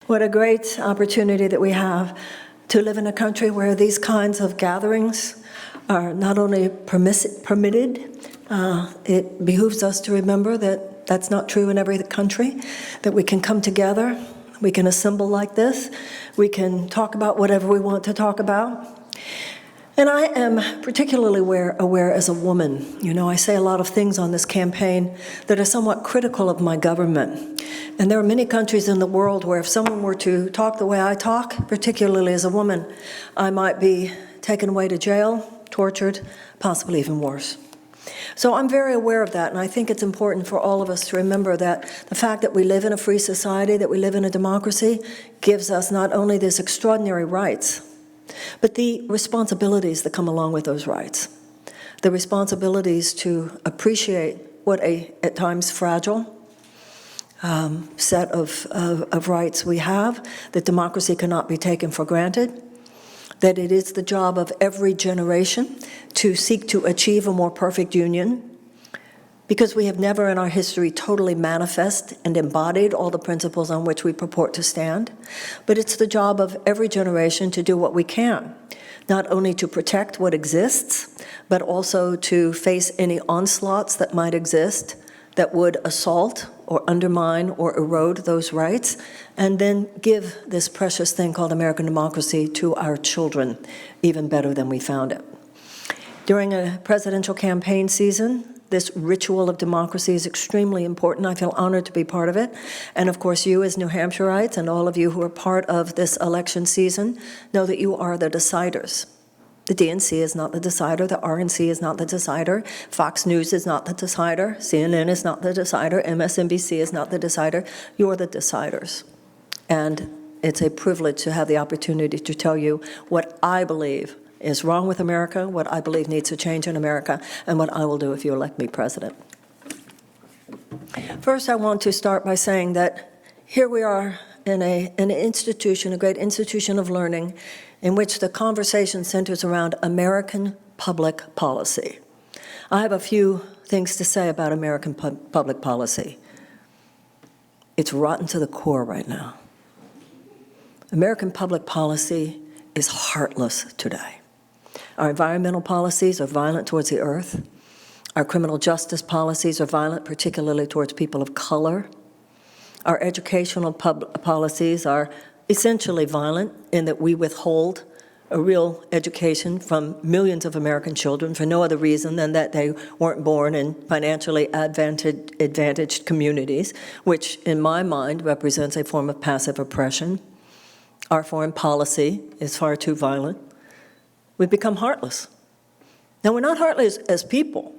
What a great opportunity that we have to live in a country where these kinds of gatherings are not only permitted, it behooves us to remember that that's not true in every country, that we can come together, we can assemble like this, we can talk about whatever we want to talk about. And I am particularly aware as a woman. You know, I say a lot of things on this campaign that are somewhat critical of my government. And there are many countries in the world where if someone were to talk the way I talk, particularly as a woman, I might be taken away to jail, tortured, possibly even worse. So I'm very aware of that, and I think it's important for all of us to remember that the fact that we live in a free society, that we live in a democracy, gives us not only these extraordinary rights, but the responsibilities that come along with those rights. The responsibilities to appreciate what at times fragile set of rights we have, that democracy cannot be taken for granted, that it is the job of every generation to seek to achieve a more perfect union, because we have never in our history totally manifest and embodied all the principles on which we purport to stand. But it's the job of every generation to do what we can, not only to protect what exists, but also to face any onslaughts that might exist that would assault or undermine or erode those rights, and then give this precious thing called American democracy to our children even better than we found it. During a presidential campaign season, this ritual of democracy is extremely important. I feel honored to be part of it. And of course, you as New Hampshireites and all of you who are part of this election season know that you are the deciders. The DNC is not the decider. The RNC is not the decider. Fox News is not the decider. CNN is not the decider. MSNBC is not the decider. You are the deciders. And it's a privilege to have the opportunity to tell you what I believe is wrong with America, what I believe needs to change in America, and what I will do if you elect me president. First, I want to start by saying that here we are in an institution, a great institution of learning, in which the conversation centers around American public policy. I have a few things to say about American public policy. It's rotten to the core right now. American public policy is heartless today. Our environmental policies are violent towards the earth. Our criminal justice policies are violent, particularly towards people of color. Our educational policies are essentially violent in that we withhold a real education from millions of American children for no other reason than that they weren't born in financially advantaged communities, which in my mind represents a form of passive oppression. Our foreign policy is far too violent. We've become heartless. Now, we're not heartless as people.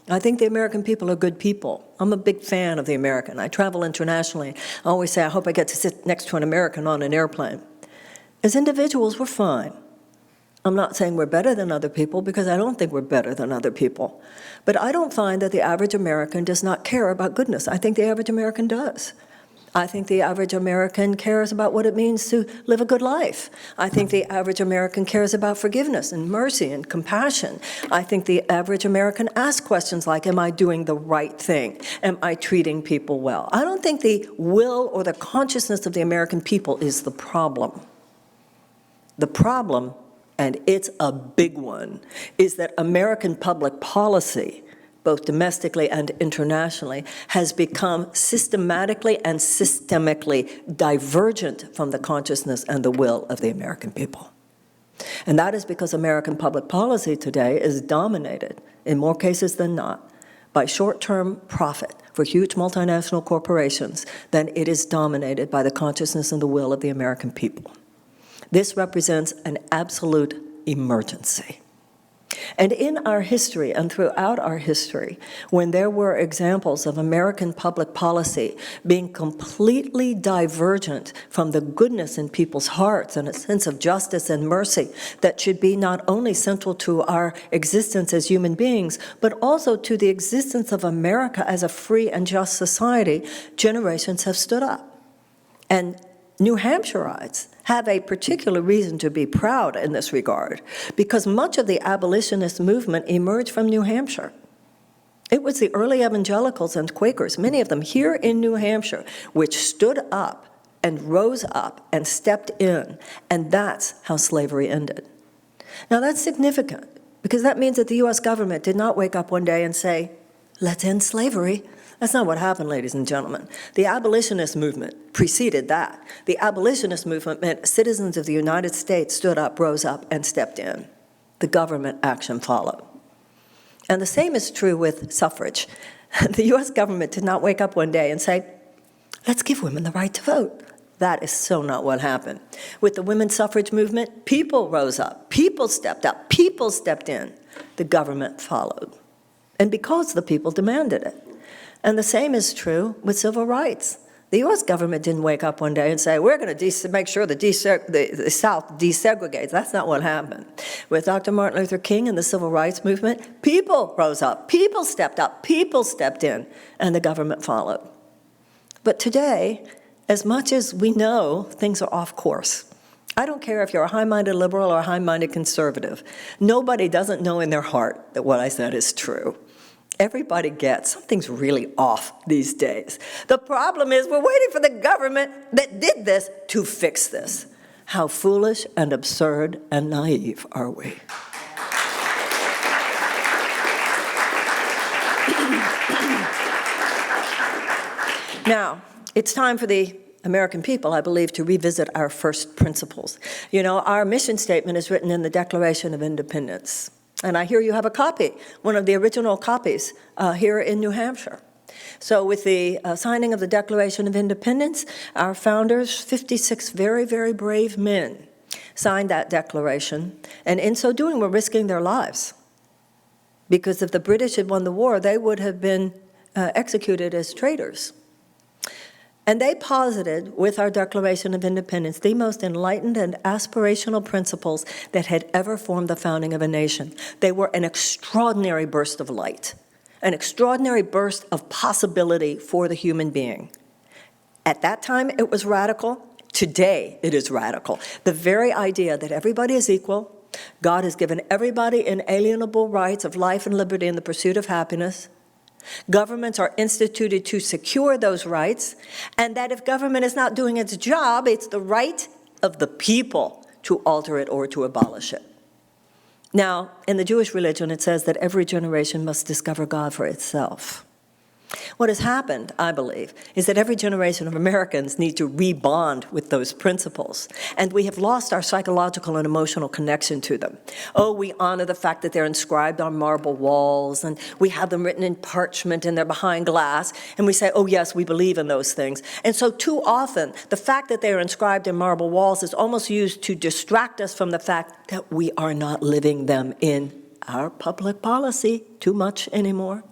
I think the American people are good people. I'm a big fan of the American. I travel internationally. I always say, I hope I get to sit next to an American on an airplane. As individuals, we're fine. I'm not saying we're better than other people, because I don't think we're better than other people. But I don't find that the average American does not care about goodness. I think the average American does. I think the average American cares about what it means to live a good life. I think the average American cares about forgiveness and mercy and compassion. I think the average American asks questions like, am I doing the right thing? Am I treating people well? I don't think the will or the consciousness of the American people is the problem. The problem, and it's a big one, is that American public policy, both domestically and internationally, has become systematically and systemically divergent from the consciousness and the will of the American people. And that is because American public policy today is dominated, in more cases than not, by short-term profit for huge multinational corporations than it is dominated by the consciousness and the will of the American people. This represents an absolute emergency. And in our history and throughout our history, when there were examples of American public policy being completely divergent from the goodness in people's hearts and a sense of justice and mercy that should be not only central to our existence as human beings, but also to the existence of America as a free and just society, generations have stood up. And New Hampshireites have a particular reason to be proud in this regard, because much of the abolitionist movement emerged from New Hampshire. It was the early evangelicals and Quakers, many of them here in New Hampshire, which stood up and rose up and stepped in, and that's how slavery ended. Now that's significant, because that means that the US government did not wake up one day and say, let's end slavery. That's not what happened, ladies and gentlemen. The abolitionist movement preceded that. The abolitionist movement meant citizens of the United States stood up, rose up, and stepped in. The government action followed. And the same is true with suffrage. The US government did not wake up one day and say, let's give women the right to vote. That is so not what happened. With the women's suffrage movement, people rose up, people stepped up, people stepped in. The government followed. And because the people demanded it. And the same is true with civil rights. The US government didn't wake up one day and say, we're going to make sure the South desegregates. That's not what happened. With Dr. Martin Luther King and the civil rights movement, people rose up, people stepped up, people stepped in, and the government followed. But today, as much as we know things are off course, I don't care if you're a high-minded liberal or a high-minded conservative, nobody doesn't know in their heart that what I said is true. Everybody gets something's really off these days. The problem is we're waiting for the government that did this to fix this. How foolish and absurd and naive are we? Now, it's time for the American people, I believe, to revisit our first principles. You know, our mission statement is written in the Declaration of Independence. And I hear you have a copy, one of the original copies here in New Hampshire. So with the signing of the Declaration of Independence, our founders, 56 very, very brave men, signed that declaration. And in so doing, were risking their lives. Because if the British had won the war, they would have been executed as traitors. And they posited, with our Declaration of Independence, the most enlightened and aspirational principles that had ever formed the founding of a nation. They were an extraordinary burst of light, an extraordinary burst of possibility for the human being. At that time, it was radical. Today, it is radical. The very idea that everybody is equal, God has given everybody inalienable rights of life and liberty in the pursuit of happiness. Governments are instituted to secure those rights, and that if government is not doing its job, it's the right of the people to alter it or to abolish it. Now, in the Jewish religion, it says that every generation must discover God for itself. What has happened, I believe, is that every generation of Americans need to rebond with those principles, and we have lost our psychological and emotional connection to them. Oh, we honor the fact that they're inscribed on marble walls, and we have them written in parchment, and they're behind glass, and we say, oh yes, we believe in those things. And so too often, the fact that they're inscribed in marble walls is almost used to distract us from the fact that we are not living them in our public policy too much anymore.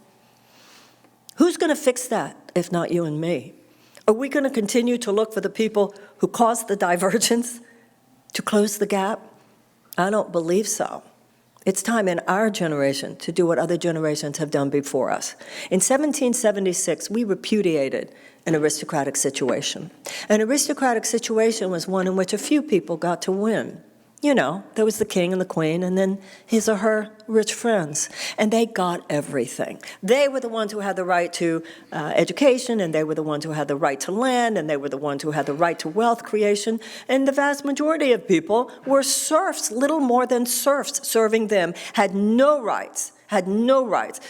Who's going to fix that if not you and me? Are we going to continue to look for the people who caused the divergence to close the gap? I don't believe so. It's time in our generation to do what other generations have done before us. In 1776, we repudiated an aristocratic situation. An aristocratic situation was one in which a few people got to win. You know, there was the king and the queen, and then his or her rich friends, and they got everything. They were the ones who had the right to education, and they were the ones who had the right to land, and they were the ones who had the right to wealth creation, and the vast majority of people were serfs, little more than serfs serving them, had no rights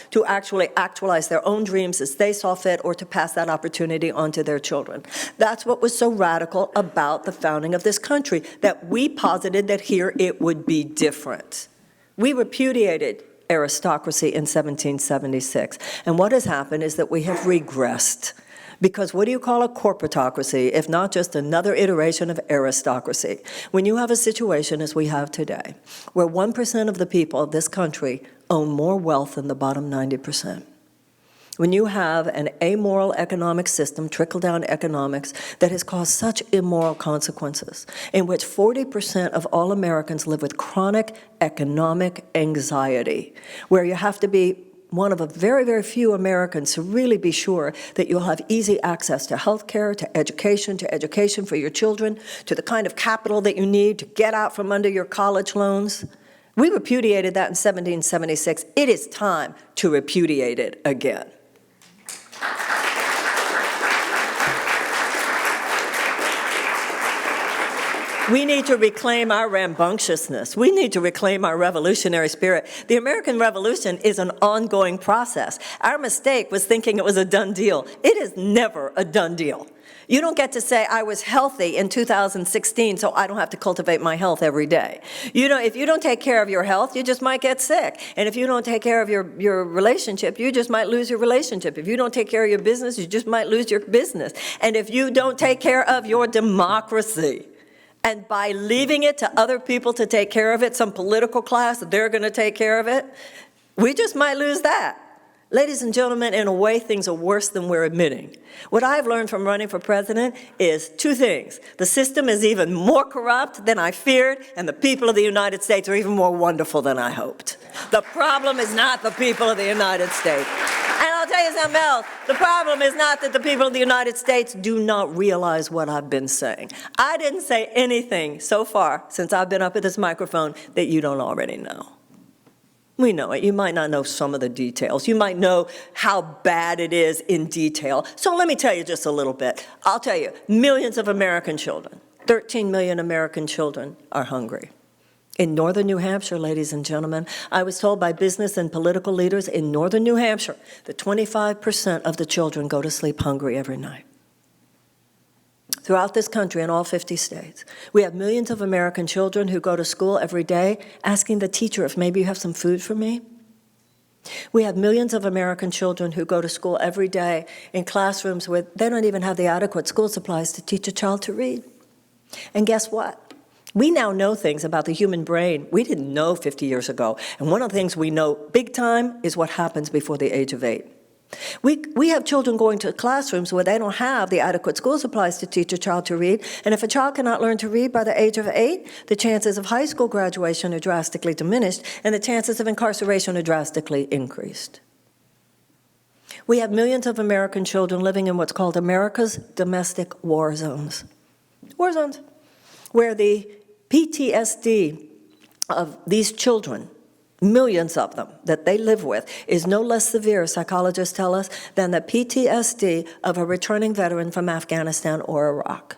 to actually actualize their own dreams as they saw fit or to pass that opportunity on to their children. That's what was so radical about the founding of this country, that we posited that here it would be different. We repudiated aristocracy in 1776, and what has happened is that we have regressed. Because what do you call a corporatocracy if not just another iteration of aristocracy? When you have a situation as we have today, where 1% of the people of this country own more wealth than the bottom 90%. When you have an amoral economic system, trickle-down economics, that has caused such immoral consequences, in which 40% of all Americans live with chronic economic anxiety, where you have to be one of a very, very few Americans to really be sure that you'll have easy access to health care, to education for your children, to the kind of capital that you need to get out from under your college loans. We repudiated that in 1776. It is time to repudiate it again. We need to reclaim our rambunctiousness. We need to reclaim our revolutionary spirit. The American Revolution is an ongoing process. Our mistake was thinking it was a done deal. It is never a done deal. You don't get to say, I was healthy in 2016, so I don't have to cultivate my health every day. You know, if you don't take care of your health, you just might get sick. And if you don't take care of your relationship, you just might lose your relationship. If you don't take care of your business, you just might lose your business. And if you don't take care of your democracy, and by leaving it to other people to take care of it, some political class, they're going to take care of it, we just might lose that. Ladies and gentlemen, in a way, things are worse than we're admitting. What I've learned from running for president is two things. The system is even more corrupt than I feared, and the people of the United States are even more wonderful than I hoped. The problem is not the people of the United States. And I'll tell you something else. The problem is not that the people of the United States do not realize what I've been saying. I didn't say anything so far since I've been up at this microphone that you don't already know. We know it. You might not know some of the details. You might know how bad it is in detail. So let me tell you just a little bit. I'll tell you, millions of American children, 13 million American children are hungry. In northern New Hampshire, ladies and gentlemen, I was told by business and political leaders in northern New Hampshire that 25% of the children go to sleep hungry every night. Throughout this country, in all 50 states, we have millions of American children who go to school every day asking the teacher if maybe you have some food for me. We have millions of American children who go to school every day in classrooms where they don't even have the adequate school supplies to teach a child to read. And guess what? We now know things about the human brain we didn't know 50 years ago. And one of the things we know big time is what happens before the age of 8. We have children going to classrooms where they don't have the adequate school supplies to teach a child to read. And if a child cannot learn to read by the age of 8, the chances of high school graduation are drastically diminished, and the chances of incarceration are drastically increased. We have millions of American children living in what's called America's domestic war zones. War zones, where the PTSD of these children, millions of them that they live with, is no less severe, psychologists tell us, than the PTSD of a returning veteran from Afghanistan or Iraq.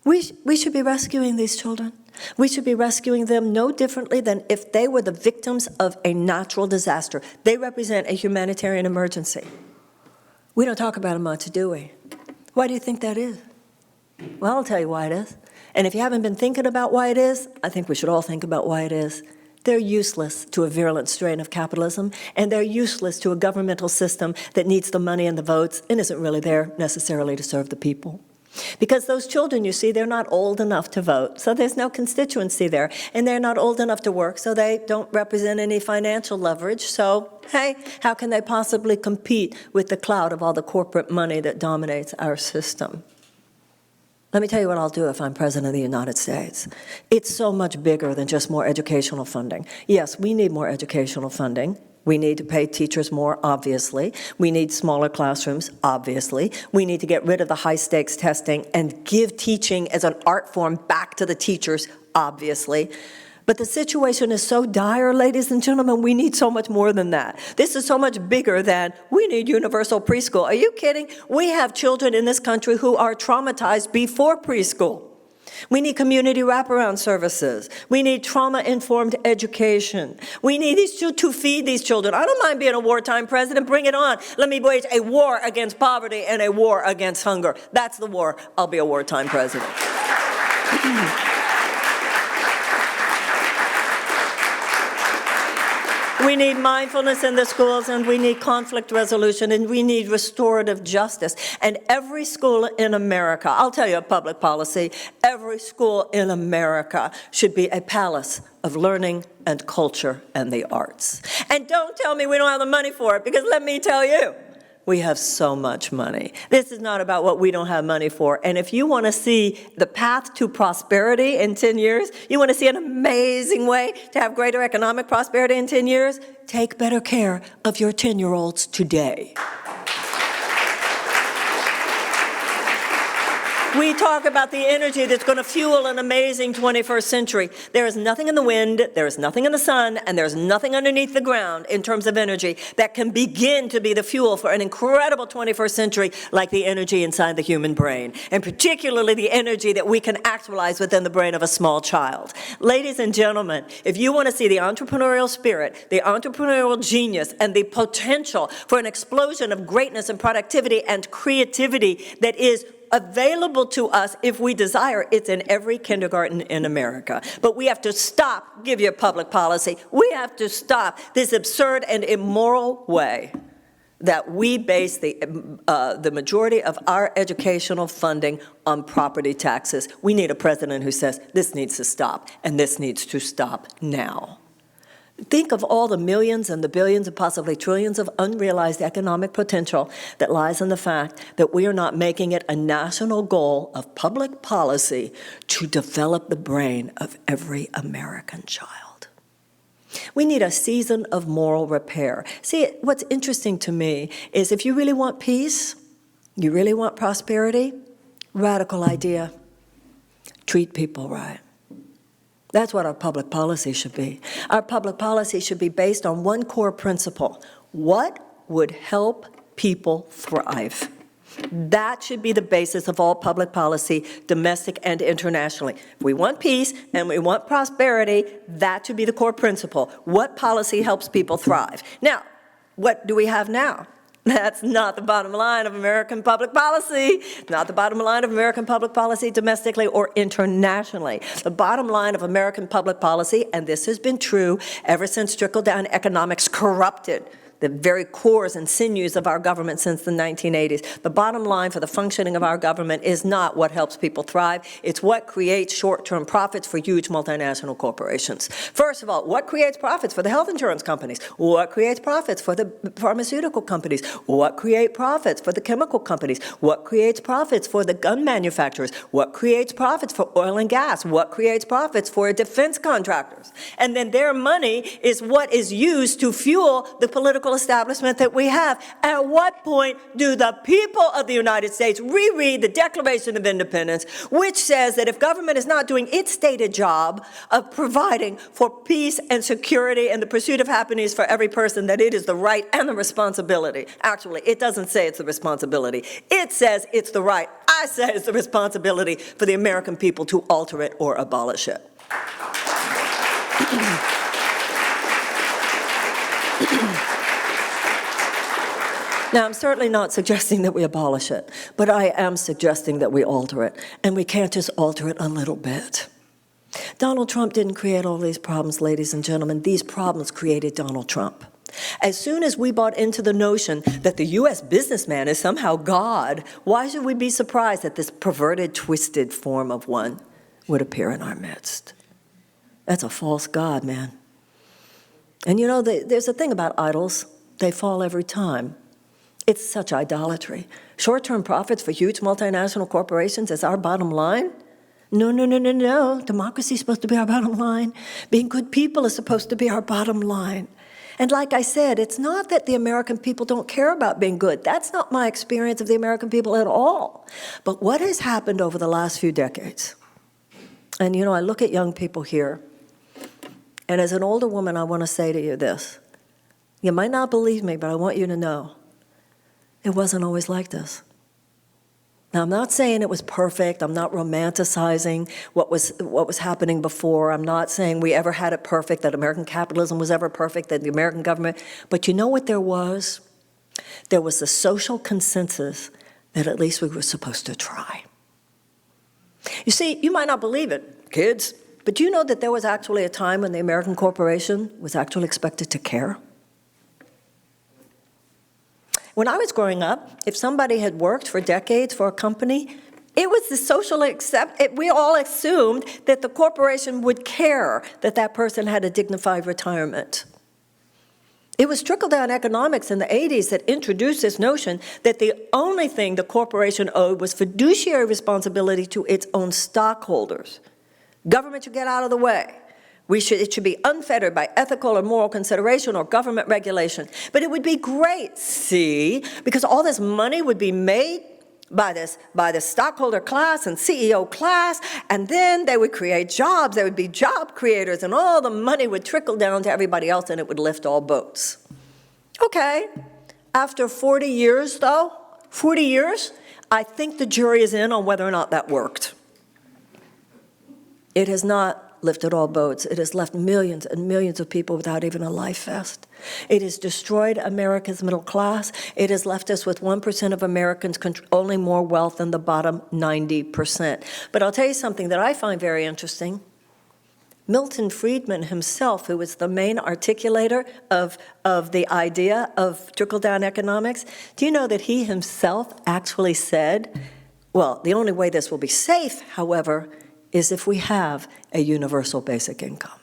We should be rescuing these children. We should be rescuing them no differently than if they were the victims of a natural disaster. They represent a humanitarian emergency. We don't talk about it much, do we? Why do you think that is? Well, I'll tell you why it is. And if you haven't been thinking about why it is, I think we should all think about why it is. They're useless to a virulent strain of capitalism, and they're useless to a governmental system that needs the money and the votes and isn't really there necessarily to serve the people. Because those children, you see, they're not old enough to vote, so there's no constituency there. And they're not old enough to work, so they don't represent any financial leverage. So, hey, how can they possibly compete with the cloud of all the corporate money that dominates our system? Let me tell you what I'll do if I'm president of the United States. It's so much bigger than just more educational funding. Yes, we need more educational funding. We need to pay teachers more, obviously. We need smaller classrooms, obviously. We need to get rid of the high-stakes testing and give teaching as an art form back to the teachers, obviously. But the situation is so dire, ladies and gentlemen, we need so much more than that. This is so much bigger than we need universal preschool. Are you kidding? We have children in this country who are traumatized before preschool. We need community wraparound services. We need trauma-informed education. We need these to feed these children. I don't mind being a wartime president. Bring it on. Let me wage a war against poverty and a war against hunger. That's the war. I'll be a wartime president. We need mindfulness in the schools, and we need conflict resolution, and we need restorative justice. And every school in America, I'll tell you a public policy, every school in America should be a palace of learning and culture and the arts. And don't tell me we don't have the money for it, because let me tell you, we have so much money. This is not about what we don't have money for. And if you want to see the path to prosperity in 10 years, you want to see an amazing way to have greater economic prosperity in 10 years, take better care of your 10-year-olds today. We talk about the energy that's going to fuel an amazing 21st century. There is nothing in the wind, there is nothing in the sun, and there's nothing underneath the ground in terms of energy that can begin to be the fuel for an incredible 21st century like the energy inside the human brain, and particularly the energy that we can actualize within the brain of a small child. Ladies and gentlemen, if you want to see the entrepreneurial spirit, the entrepreneurial genius, and the potential for an explosion of greatness and productivity and creativity that is available to us if we desire, it's in every kindergarten in America. But we have to stop, give you a public policy, we have to stop this absurd and immoral way that we base the majority of our educational funding on property taxes. We need a president who says this needs to stop, and this needs to stop now. Think of all the millions and the billions and possibly trillions of unrealized economic potential that lies in the fact that we are not making it a national goal of public policy to develop the brain of every American child. We need a season of moral repair. See, what's interesting to me is if you really want peace, you really want prosperity, radical idea, treat people right. That's what our public policy should be. Our public policy should be based on one core principle. What would help people thrive? That should be the basis of all public policy, domestic and internationally. If we want peace and we want prosperity, that should be the core principle. What policy helps people thrive? Now, what do we have now? That's not the bottom line of American public policy, not the bottom line of American public policy domestically or internationally. The bottom line of American public policy, and this has been true ever since trickle-down economics corrupted the very cores and sinews of our government since the 1980s. The bottom line for the functioning of our government is not what helps people thrive. It's what creates short-term profits for huge multinational corporations. First of all, what creates profits for the health insurance companies? What creates profits for the pharmaceutical companies? What creates profits for the chemical companies? What creates profits for the gun manufacturers? What creates profits for oil and gas? What creates profits for defense contractors? And then their money is what is used to fuel the political establishment that we have. At what point do the people of the United States reread the Declaration of Independence, which says that if government is not doing its stated job of providing for peace and security and the pursuit of happiness for every person, that it is the right and the responsibility? Actually, it doesn't say it's the responsibility. It says it's the right. I say it's the responsibility for the American people to alter it or abolish it. Now, I'm certainly not suggesting that we abolish it, but I am suggesting that we alter it, and we can't just alter it a little bit. Donald Trump didn't create all these problems, ladies and gentlemen. These problems created Donald Trump. As soon as we bought into the notion that the U.S. businessman is somehow God, why should we be surprised that this perverted, twisted form of one would appear in our midst? That's a false God, man. And you know, there's a thing about idols. They fall every time. It's such idolatry. Short-term profits for huge multinational corporations is our bottom line? No, no, no, no, no. Democracy is supposed to be our bottom line. Being good people is supposed to be our bottom line. And like I said, it's not that the American people don't care about being good. That's not my experience of the American people at all. But what has happened over the last few decades? And you know, I look at young people here, and as an older woman, I want to say to you this. You might not believe me, but I want you to know it wasn't always like this. Now, I'm not saying it was perfect. I'm not romanticizing what was happening before. I'm not saying we ever had it perfect, that American capitalism was ever perfect, that the American government. But you know what there was? There was a social consensus that at least we were supposed to try. You see, you might not believe it, kids, but do you know that there was actually a time when the American corporation was actually expected to care? When I was growing up, if somebody had worked for decades for a company, it was the social we all assumed that the corporation would care that that person had a dignified retirement. It was trickle-down economics in the 80s that introduced this notion that the only thing the corporation owed was fiduciary responsibility to its own stockholders. Government should get out of the way. It should be unfettered by ethical or moral consideration or government regulation. But it would be great, see, because all this money would be made by the stockholder class and CEO class, and then they would create jobs. There would be job creators, and all the money would trickle down to everybody else, and it would lift all boats. Okay, after 40 years, though, 40 years, I think the jury is in on whether or not that worked. It has not lifted all boats. It has left millions and millions of people without even a life vest. It has destroyed America's middle class. It has left us with 1% of Americans owning more wealth than the bottom 90%. But I'll tell you something that I find very interesting. Milton Friedman himself, who was the main articulator of the idea of trickle-down economics, do you know that he himself actually said, well, the only way this will be safe, however, is if we have a universal basic income.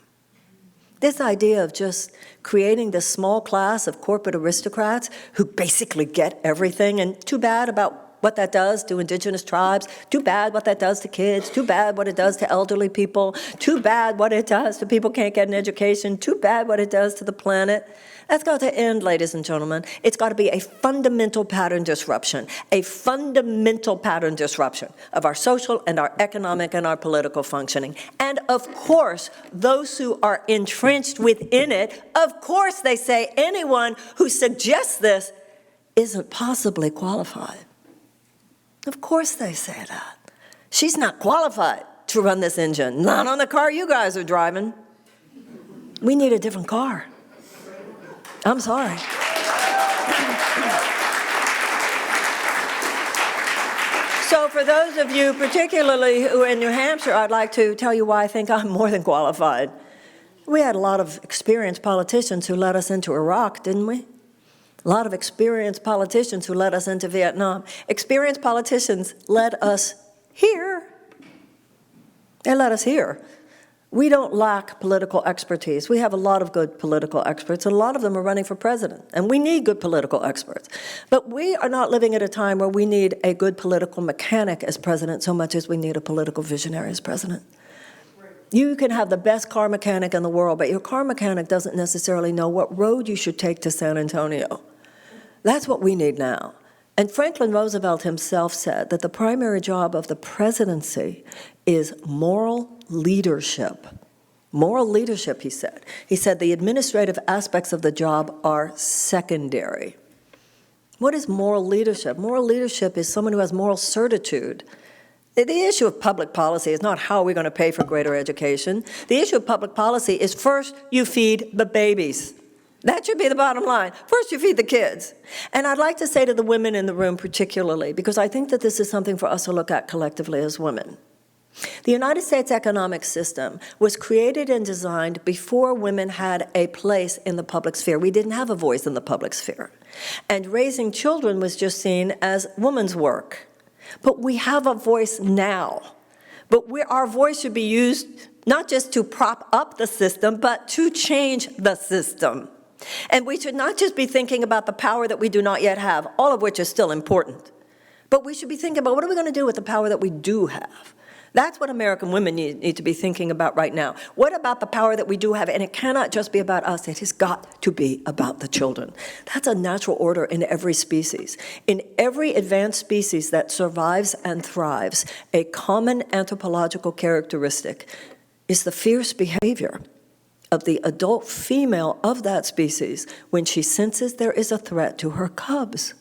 This idea of just creating this small class of corporate aristocrats who basically get everything, and too bad about what that does to indigenous tribes, too bad what that does to kids, too bad what it does to elderly people, too bad what it does to people who can't get an education, too bad what it does to the planet. That's got to end, ladies and gentlemen. It's got to be a fundamental pattern disruption, a fundamental pattern disruption of our social and our economic and our political functioning. And of course, those who are entrenched within it, of course they say anyone who suggests this isn't possibly qualified. Of course they say that. She's not qualified to run this engine, not on the car you guys are driving. We need a different car. I'm sorry. So for those of you, particularly who are in New Hampshire, I'd like to tell you why I think I'm more than qualified. We had a lot of experienced politicians who led us into Iraq, didn't we? A lot of experienced politicians who led us into Vietnam. Experienced politicians led us here. They led us here. We don't lack political expertise. We have a lot of good political experts, and a lot of them are running for president, and we need good political experts. But we are not living at a time where we need a good political mechanic as president so much as we need a political visionary as president. You can have the best car mechanic in the world, but your car mechanic doesn't necessarily know what road you should take to San Antonio. That's what we need now. And Franklin Roosevelt himself said that the primary job of the presidency is moral leadership. Moral leadership, he said. He said the administrative aspects of the job are secondary. What is moral leadership? Moral leadership is someone who has moral certitude. The issue of public policy is not how we're going to pay for greater education. The issue of public policy is first you feed the babies. That should be the bottom line. First, you feed the kids. And I'd like to say to the women in the room particularly, because I think that this is something for us to look at collectively as women. The United States economic system was created and designed before women had a place in the public sphere. We didn't have a voice in the public sphere. And raising children was just seen as woman's work. But we have a voice now. But our voice should be used not just to prop up the system, but to change the system. And we should not just be thinking about the power that we do not yet have, all of which is still important. But we should be thinking about what are we going to do with the power that we do have. That's what American women need to be thinking about right now. What about the power that we do have? And it cannot just be about us. It has got to be about the children. That's a natural order in every species. In every advanced species that survives and thrives, a common anthropological characteristic is the fierce behavior of the adult female of that species when she senses there is a threat to her cubs.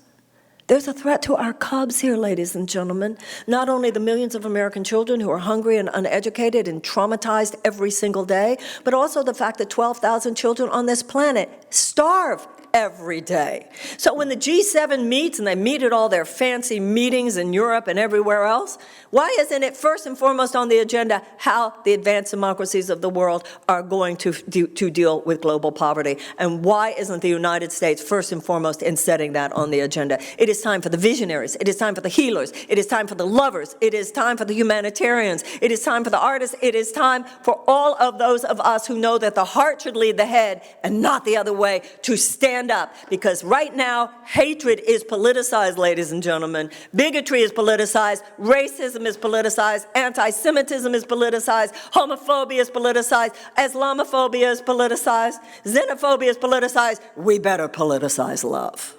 There's a threat to our cubs here, ladies and gentlemen. Not only the millions of American children who are hungry and uneducated and traumatized every single day, but also the fact that 12,000 children on this planet starve every day. So when the G7 meets, and they meet at all their fancy meetings in Europe and everywhere else, why isn't it first and foremost on the agenda how the advanced democracies of the world are going to deal with global poverty? And why isn't the United States first and foremost in setting that on the agenda? It is time for the visionaries. It is time for the healers. It is time for the lovers. It is time for the humanitarians. It is time for the artists. It is time for all of those of us who know that the heart should lead the head and not the other way to stand up, because right now, hatred is politicized, ladies and gentlemen. Bigotry is politicized. Racism is politicized. Anti-Semitism is politicized. Homophobia is politicized. Islamophobia is politicized. Xenophobia is politicized. We better politicize love.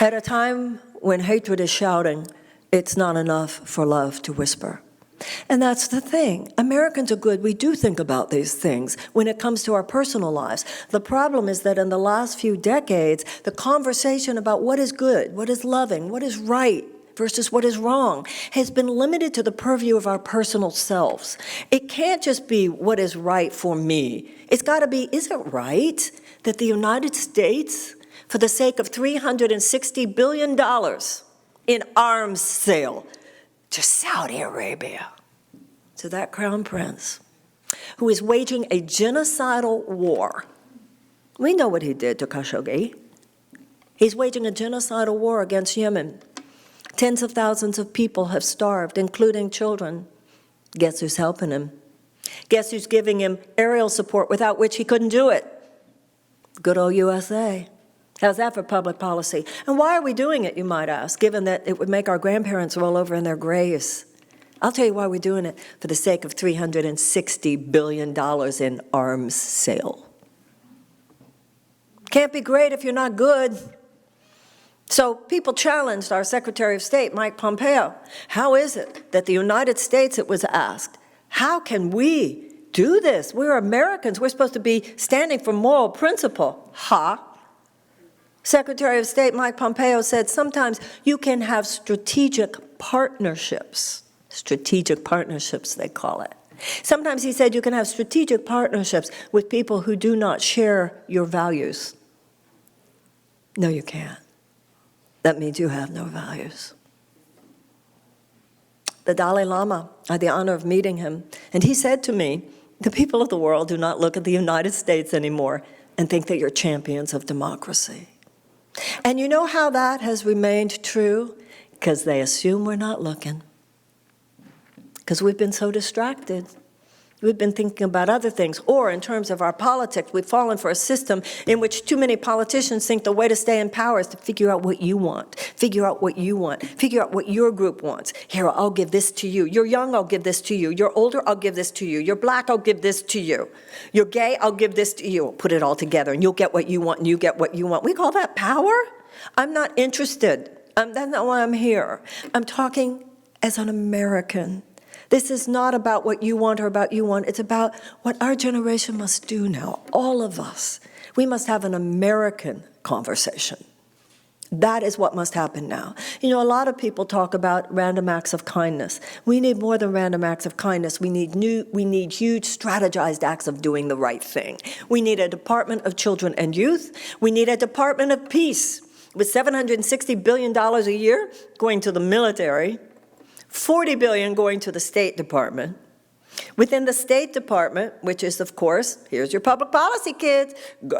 At a time when hatred is shouting, it's not enough for love to whisper. And that's the thing. Americans are good. We do think about these things when it comes to our personal lives. The problem is that in the last few decades, the conversation about what is good, what is loving, what is right versus what is wrong has been limited to the purview of our personal selves. It can't just be what is right for me. It's got to be, is it right that the United States, for the sake of $360 billion in arms sale to Saudi Arabia, to that crown prince, who is waging a genocidal war. We know what he did to Khashoggi. He's waging a genocidal war against Yemen. Tens of thousands of people have starved, including children. Guess who's helping him? Guess who's giving him aerial support without which he couldn't do it? Good old USA. How's that for public policy? And why are we doing it, you might ask, given that it would make our grandparents roll over in their graves? I'll tell you why we're doing it, for the sake of $360 billion in arms sale. Can't be great if you're not good. So people challenged our Secretary of State, Mike Pompeo. How is it that the United States, it was asked, how can we do this? We're Americans. We're supposed to be standing for moral principle. Secretary of State Mike Pompeo said sometimes you can have strategic partnerships. Strategic partnerships, they call it. Sometimes he said you can have strategic partnerships with people who do not share your values. No, you can't. That means you have no values. The Dalai Lama, I had the honor of meeting him, and he said to me, the people of the world do not look at the United States anymore and think that you're champions of democracy. And you know how that has remained true? Because they assume we're not looking. Because we've been so distracted. We've been thinking about other things. Or in terms of our politics, we've fallen for a system in which too many politicians think the way to stay in power is to figure out what you want, figure out what you want, figure out what your group wants. Here, I'll give this to you. You're young, I'll give this to you. You're older, I'll give this to you. You're black, I'll give this to you. You're gay, I'll give this to you. Put it all together and you'll get what you want and you get what you want. We call that power? I'm not interested. That's not why I'm here. I'm talking as an American. This is not about what you want or about you want. It's about what our generation must do now, all of us. We must have an American conversation. That is what must happen now. You know, a lot of people talk about random acts of kindness. We need more than random acts of kindness. We need huge strategized acts of doing the right thing. We need a Department of Children and Youth. We need a Department of Peace with $760 billion a year going to the military. $40 billion going to the State Department. Within the State Department, which is, of course, here's your public policy, kids.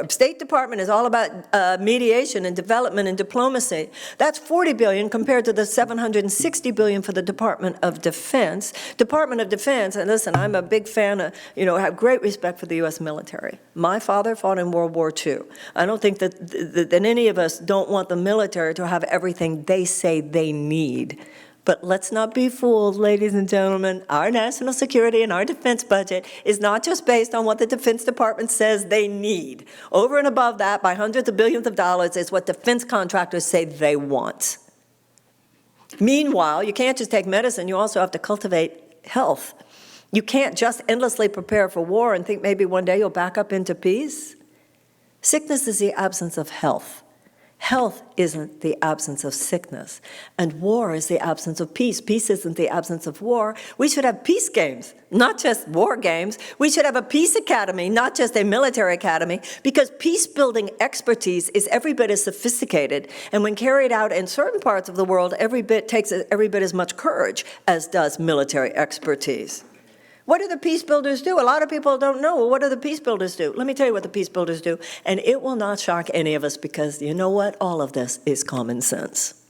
State Department is all about mediation and development and diplomacy. That's $40 billion compared to the $760 billion for the Department of Defense. Department of Defense, and listen, I'm a big fan of, I have great respect for the U.S. military. My father fought in World War II. I don't think that any of us don't want the military to have everything they say they need. But let's not be fooled, ladies and gentlemen. Our national security and our defense budget is not just based on what the Defense Department says they need. Over and above that, by hundreds of billions of dollars, is what defense contractors say they want. Meanwhile, you can't just take medicine, you also have to cultivate health. You can't just endlessly prepare for war and think maybe one day you'll back up into peace. Sickness is the absence of health. Health isn't the absence of sickness, and war is the absence of peace. Peace isn't the absence of war. We should have peace games, not just war games. We should have a peace academy, not just a military academy, because peace-building expertise is every bit as sophisticated, and when carried out in certain parts of the world, takes every bit as much courage as does military expertise. What do the peace builders do? A lot of people don't know. Well, what do the peace builders do? Let me tell you what the peace builders do. And it will not shock any of us because you know what? All of this is common sense.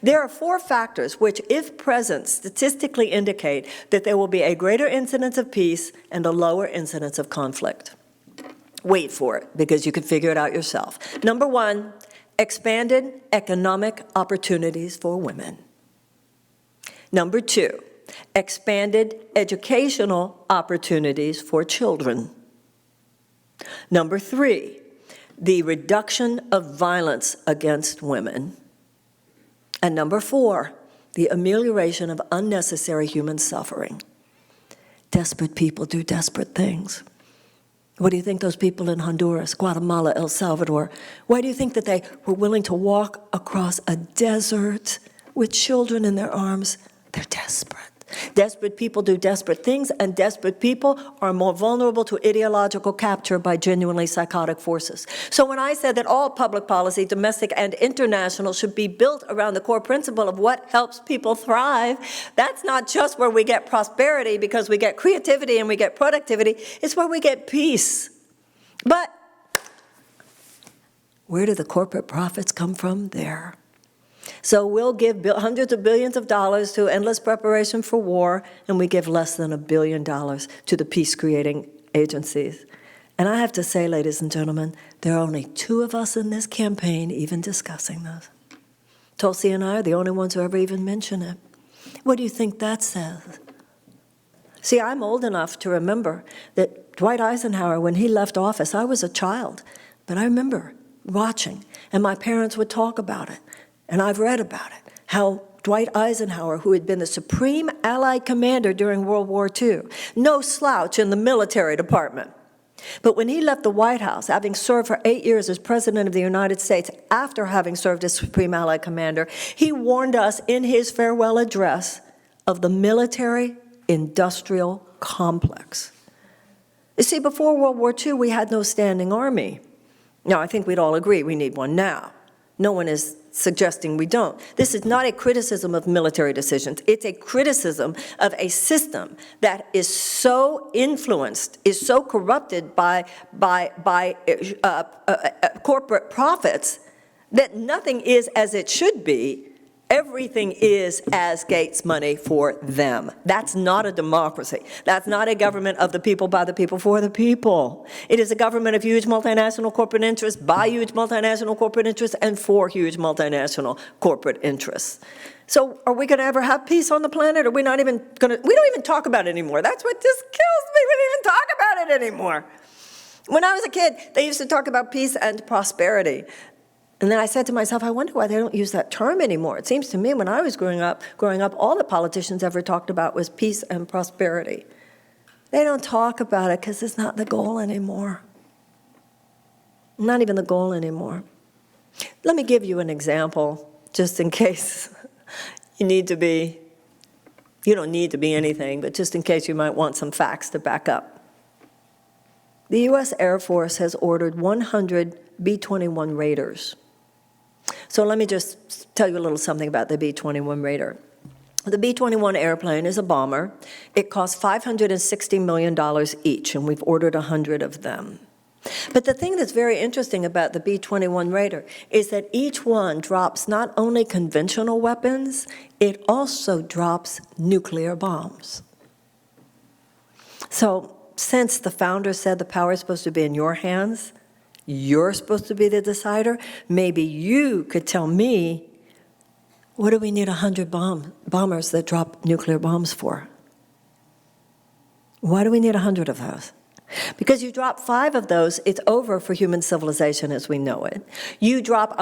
There are 4 factors which, if present, statistically indicate that there will be a greater incidence of peace and a lower incidence of conflict. Wait for it, because you can figure it out yourself. Number 1, expanded economic opportunities for women. Number 2, expanded educational opportunities for children. Number 3, the reduction of violence against women. And number 4, the amelioration of unnecessary human suffering. Desperate people do desperate things. What do you think those people in Honduras, Guatemala, El Salvador, why do you think that they were willing to walk across a desert with children in their arms? They're desperate. Desperate people do desperate things, and desperate people are more vulnerable to ideological capture by genuinely psychotic forces. So when I said that all public policy, domestic and international, should be built around the core principle of what helps people thrive, that's not just where we get prosperity because we get creativity and we get productivity, it's where we get peace. But where do the corporate profits come from? There. So we'll give hundreds of billions of dollars to endless preparation for war, and we give less than $1 billion to the peace-creating agencies. And I have to say, ladies and gentlemen, there are only 2 of us in this campaign even discussing this. Tulsi and I are the only ones who ever even mention it. What do you think that says? See, I'm old enough to remember that Dwight Eisenhower, when he left office, I was a child, but I remember watching, and my parents would talk about it. And I've read about it, how Dwight Eisenhower, who had been the supreme Allied commander during World War II, no slouch in the military department. But when he left the White House, having served for 8 years as President of the United States, after having served as supreme Allied commander, he warned us in his farewell address of the military-industrial complex. You see, before World War II, we had no standing army. Now, I think we'd all agree we need one now. No one is suggesting we don't. This is not a criticism of military decisions. It's a criticism of a system that is so influenced, is so corrupted by corporate profits that nothing is as it should be. Everything is as Gates money for them. That's not a democracy. That's not a government of the people, by the people, for the people. It is a government of huge multinational corporate interests, by huge multinational corporate interests, and for huge multinational corporate interests. So are we going to ever have peace on the planet? Or are we not even going to? We don't even talk about it anymore. That's what just kills me. We don't even talk about it anymore. When I was a kid, they used to talk about peace and prosperity. And then I said to myself, I wonder why they don't use that term anymore. It seems to me when I was growing up, all the politicians ever talked about was peace and prosperity. They don't talk about it because it's not the goal anymore. Not even the goal anymore. Let me give you an example, just in case you don't need to be anything, but just in case you might want some facts to back up. The U.S. Air Force has ordered 100 B-21 Raiders. So let me just tell you a little something about the B-21 Raider. The B-21 airplane is a bomber. It costs $560 million each, and we've ordered 100 of them. But the thing that's very interesting about the B-21 Raider is that each one drops not only conventional weapons, it also drops nuclear bombs. So since the founder said the power is supposed to be in your hands, you're supposed to be the decider, maybe you could tell me, what do we need 100 bombers that drop nuclear bombs for? Why do we need 100 of those? Because you drop 5 of those, it's over for human civilization as we know it. You drop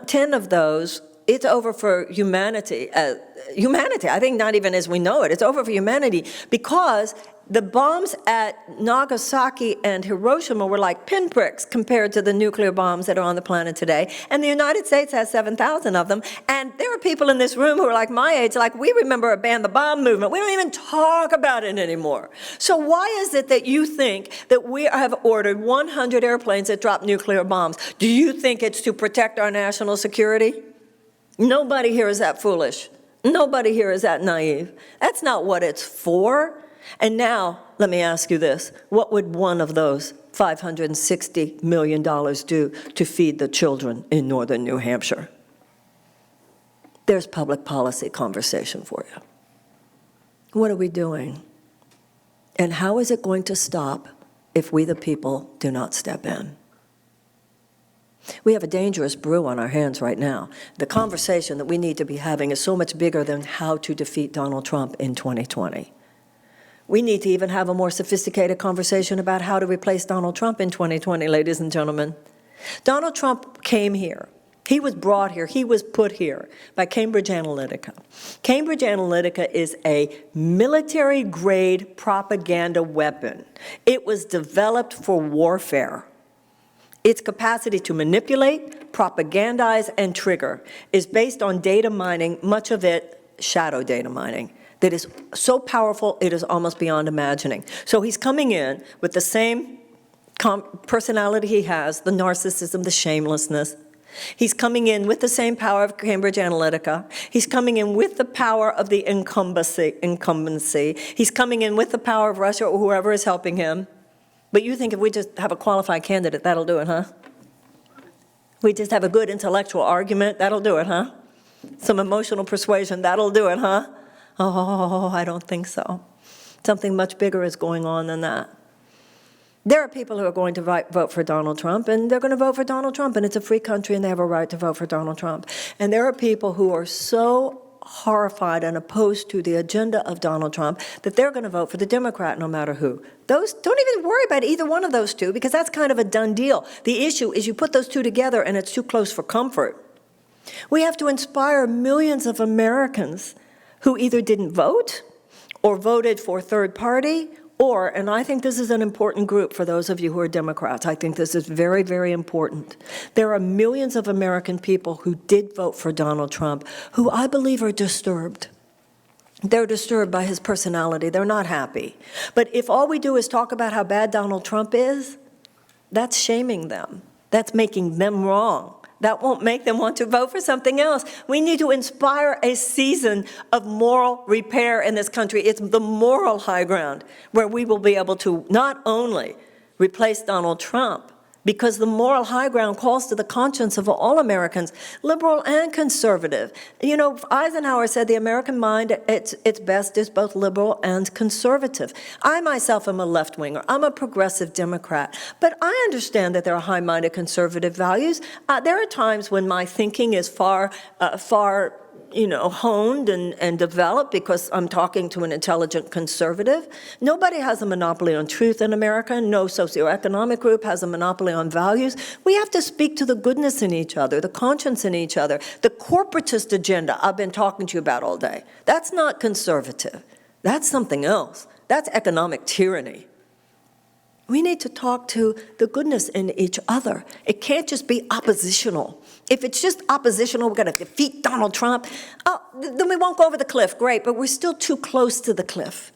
10 of those, it's over for humanity. I think not even as we know it. It's over for humanity because the bombs at Nagasaki and Hiroshima were like pinpricks compared to the nuclear bombs that are on the planet today. And the United States has 7,000 of them. And there are people in this room who are like my age, like we remember a ban the bomb movement. We don't even talk about it anymore. So why is it that you think that we have ordered 100 airplanes that drop nuclear bombs? Do you think it's to protect our national security? Nobody here is that foolish. Nobody here is that naive. That's not what it's for. And now, let me ask you this. What would one of those $560 million do to feed the children in northern New Hampshire? There's public policy conversation for you. What are we doing? And how is it going to stop if we the people do not step in? We have a dangerous brew on our hands right now. The conversation that we need to be having is so much bigger than how to defeat Donald Trump in 2020. We need to even have a more sophisticated conversation about how to replace Donald Trump in 2020, ladies and gentlemen. Donald Trump came here He was brought here, he was put here by Cambridge Analytica. Cambridge Analytica is a military-grade propaganda weapon. It was developed for warfare. Its capacity to manipulate, propagandize, and trigger is based on data mining, much of it shadow data mining, that is so powerful it is almost beyond imagining. So he's coming in with the same personality he has, the narcissism, the shamelessness. He's coming in with the same power of Cambridge Analytica. He's coming in with the power of the incumbency. He's coming in with the power of Russia or whoever is helping him. But you think if we just have a qualified candidate, that'll do it, huh? We just have a good intellectual argument, that'll do it, huh? Some emotional persuasion, that'll do it, huh? Oh, I don't think so. Something much bigger is going on than that. There are people who are going to vote for Donald Trump, and they're going to vote for Donald Trump, and it's a free country, and they have a right to vote for Donald Trump. And there are people who are so horrified and opposed to the agenda of Donald Trump that they're going to vote for the Democrat no matter who. Those, don't even worry about either one of those two, because that's kind of a done deal. The issue is you put those two together, and it's too close for comfort. We have to inspire millions of Americans who either didn't vote or voted for third party, or, and I think this is an important group for those of you who are Democrats, I think this is very, very important. There are millions of American people who did vote for Donald Trump who I believe are disturbed. They're disturbed by his personality. They're not happy. But if all we do is talk about how bad Donald Trump is, that's shaming them. That's making them wrong. That won't make them want to vote for something else. We need to inspire a season of moral repair in this country. It's the moral high ground where we will be able to not only replace Donald Trump, because the moral high ground calls to the conscience of all Americans, liberal and conservative. You know, Eisenhower said the American mind at its best is both liberal and conservative. I myself am a left-winger. I'm a progressive Democrat. But I understand that there are high-minded conservative values. There are times when my thinking is far honed and developed because I'm talking to an intelligent conservative. Nobody has a monopoly on truth in America. No socioeconomic group has a monopoly on values. We have to speak to the goodness in each other, the conscience in each other. The corporatist agenda I've been talking to you about all day, that's not conservative. That's something else. That's economic tyranny. We need to talk to the goodness in each other. It can't just be oppositional. If it's just oppositional, we're going to defeat Donald Trump, then we won't go over the cliff. Great, but we're still too close to the cliff.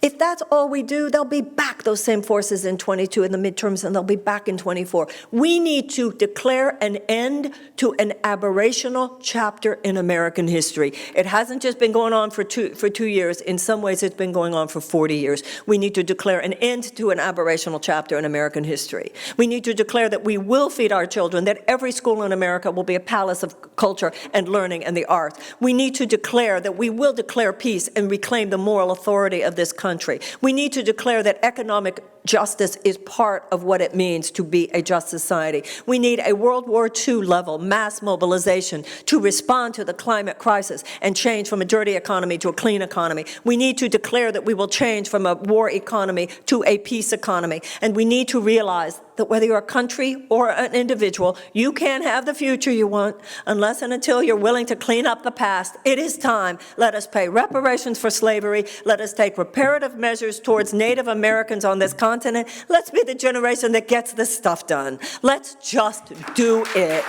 If that's all we do, they'll be back, those same forces in 22 in the midterms, and they'll be back in 24. We need to declare an end to an aberrational chapter in American history. It hasn't just been going on for two years. In some ways, it's been going on for 40 years. We need to declare an end to an aberrational chapter in American history. We need to declare that we will feed our children, that every school in America will be a palace of culture and learning and the arts. We need to declare that we will declare peace and reclaim the moral authority of this country. We need to declare that economic justice is part of what it means to be a just society. We need a World War II level mass mobilization to respond to the climate crisis and change from a dirty economy to a clean economy. We need to declare that we will change from a war economy to a peace economy. And we need to realize that whether you're a country or an individual, you can't have the future you want unless and until you're willing to clean up the past. It is time. Let us pay reparations for slavery. Let us take reparative measures towards Native Americans on this continent. Let's be the generation that gets this stuff done. Let's just do it.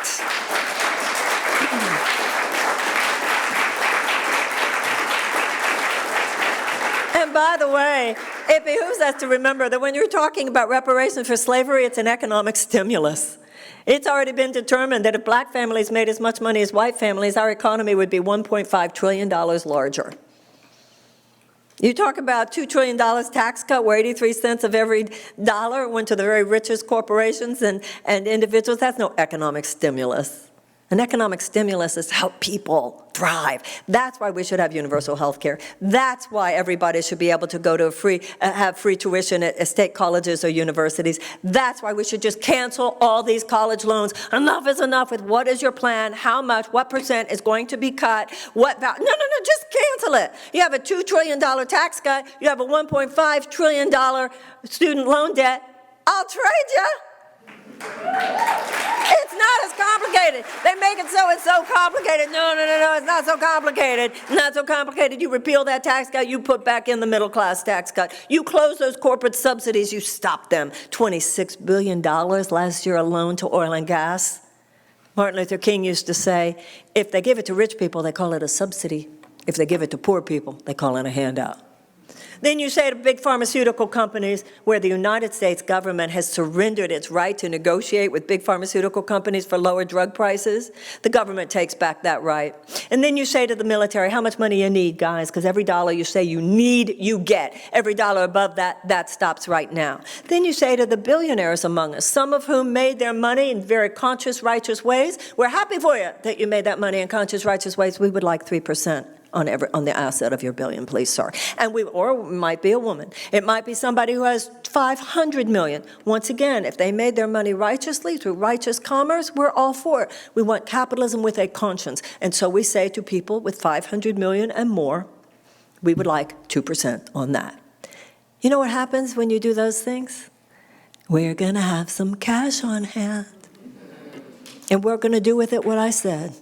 And by the way, it behooves us to remember that when you're talking about reparations for slavery, it's an economic stimulus. It's already been determined that if black families made as much money as white families, our economy would be $1.5 trillion larger. You talk about $2 trillion tax cut where 83 cents of every dollar went to the very richest corporations and individuals. That's no economic stimulus. An economic stimulus is how people thrive. That's why we should have universal health care. That's why everybody should be able to go to have free tuition at state colleges or universities. That's why we should just cancel all these college loans. Enough is enough with what is your plan, how much, what percent is going to be cut, what value. No, just cancel it. You have a $2 trillion tax cut. You have a $1.5 trillion student loan debt. I'll trade you. It's not as complicated complicated. They make it so it's so complicated. No, it's not so complicated. Not so complicated. You repeal that tax cut, you put back in the middle class tax cut. You close those corporate subsidies, you stop them. $26 billion last year alone to oil and gas. Martin Luther King used to say, if they give it to rich people, they call it a subsidy. If they give it to poor people, they call it a handout. Then you say to big pharmaceutical companies, where the United States government has surrendered its right to negotiate with big pharmaceutical companies for lower drug prices, the government takes back that right. And then you say to the military, how much money you need, guys, because every dollar you say you need, you get. Every dollar above that, that stops right now. Then you say to the billionaires among us, some of whom made their money in very conscious, righteous ways, we're happy for you that you made that money in conscious, righteous ways. We would like 3%. On the asset of your billion, please, sir. Or it might be a woman. It might be somebody who has 500 million. Once again, if they made their money righteously through righteous commerce, we're all for it. We want capitalism with a conscience. And so we say to people with 500 million and more, we would like 2% on that. You know what happens when you do those things? We're going to have some cash on hand. And we're going to do with it what I said.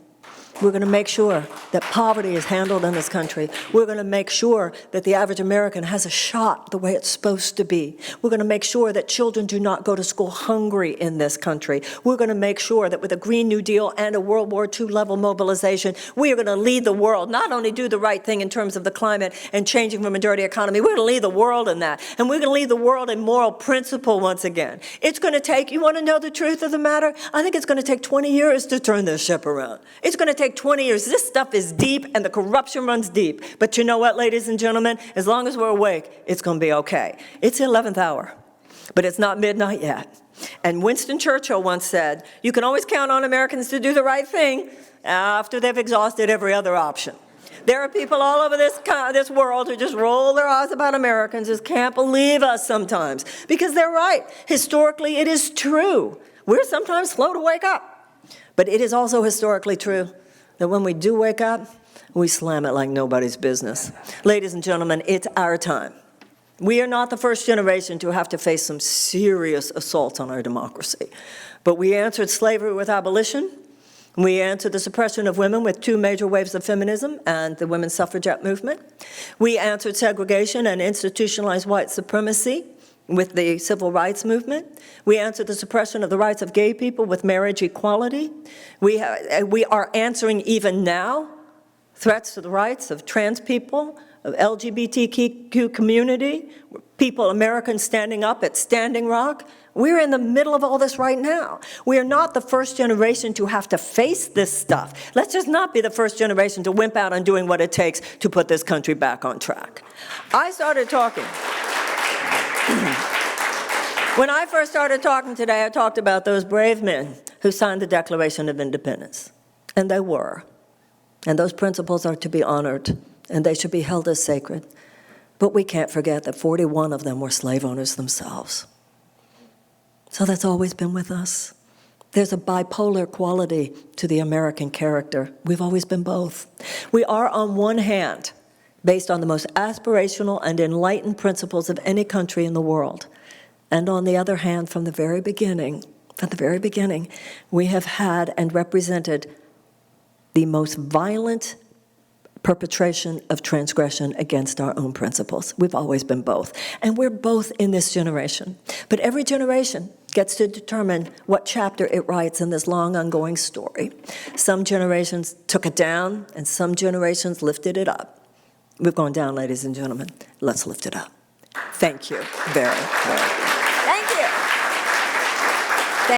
We're going to make sure that poverty is handled in this country. We're going to make sure that the average American has a shot the way it's supposed to be. We're going to make sure that children do not go to school hungry in this country. We're going to make sure that with a Green New Deal and a World War II level mobilization, we are going to lead the world, not only do the right thing in terms of the climate and changing from a dirty economy, we're going to lead the world in that. And we're going to lead the world in moral principle once again. It's going to take, you want to know the truth of the matter? I think it's going to take 20 years to turn this ship around. It's going to take 20 years. This stuff is deep and the corruption runs deep. But you know what, ladies and gentlemen? As long as we're awake, it's going to be okay. It's the 11th hour, but it's not midnight yet. And Winston Churchill once said, you can always count on Americans to do the right thing after they've exhausted every other option. There are people all over this world who just roll their eyes about Americans, just can't believe us sometimes, because they're right. Historically, it is true. We're sometimes slow to wake up. But it is also historically true that when we do wake up, we slam it like nobody's business. Ladies and gentlemen, it's our time. We are not the first generation to have to face some serious assaults on our democracy. But we answered slavery with abolition. We answered the suppression of women with 2 major waves of feminism and the women's suffragette movement. We answered segregation and institutionalized white supremacy with the civil rights movement. We answered the suppression of the rights of gay people with marriage equality. We are answering even now threats to the rights of trans people, of LGBTQ community, people, Americans standing up at Standing Rock. We're in the middle of all this right now. We are not the first generation to have to face this stuff. Let's just not be the first generation to wimp out on doing what it takes to put this country back on track. I started talking. When I first started talking today, I talked about those brave men who signed the Declaration of Independence. And they were. And those principles are to be honored, and they should be held as sacred. But we can't forget that 41 of them were slave owners themselves. So that's always been with us. There's a bipolar quality to the American character. We've always been both. We are, on one hand, based on the most aspirational and enlightened principles of any country in the world. And on the other hand, from the very beginning, we have had and represented the most violent perpetration of transgression against our own principles. We've always been both. And we're both in this generation. But every generation gets to determine what chapter it writes in this long, ongoing story. Some generations took it down, and some generations lifted it up. We've gone down, ladies and gentlemen. Let's lift it up. Thank you very, very much.